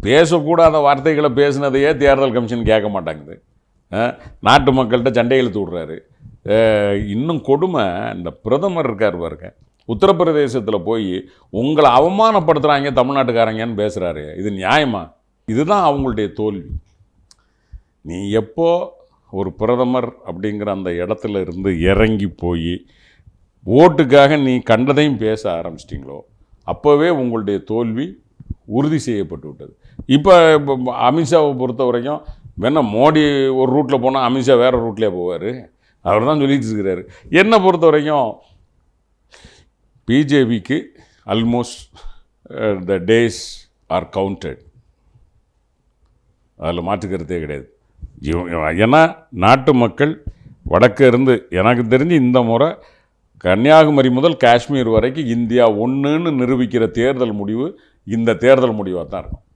பேசக்கூடாத வார்த்தைகளை பேசுனதையே தேர்தல் கமிஷன் கேட்க மாட்டாங்குது. நாட்டு மக்கள்கிட்ட சண்டை இழுத்து விட்றாரு. இன்னும் கொடுமை, இந்த பிரதமர் இருக்கார் பாருங்க, உத்தரப்பிரதேசத்தில் போய் உங்களை அவமானப்படுத்துகிறாங்க தமிழ்நாட்டுக்காரங்கன்னு பேசுகிறாரு. இது நியாயமா? இதுதான் அவங்களுடைய தோல்வி. நீ எப்போ ஒரு பிரதமர் அப்படிங்கிற அந்த இடத்துல இருந்து இறங்கி போய் ஓட்டுக்காக நீ கண்டதையும் பேச ஆரம்பிச்சிட்டிங்களோ அப்போவே உங்களுடைய தோல்வி உறுதி செய்யப்பட்டு விட்டது. இப்போ அமித்ஷாவை பொறுத்த வரைக்கும் வேணா மோடி ஒரு ரூட்டில் போனால் அமித்ஷா வேறு ரூட்லேயே போவார். அவர் தான் சொல்லிட்டு இருக்கிறாரு. என்னை பொறுத்த வரைக்கும் பிஜேபிக்கு almost the days are counted. அதில் மாற்றுக்கிறதே கிடையாது. ஏன்னா நாட்டு மக்கள் வடக்கு இருந்து எனக்கு தெரிஞ்சு இந்த முறை கன்னியாகுமரி முதல் காஷ்மீர் வரைக்கும் இந்தியா ஒன்றுன்னு நிரூபிக்கிற தேர்தல் முடிவு இந்த தேர்தல் முடிவாக தான் இருக்கும்.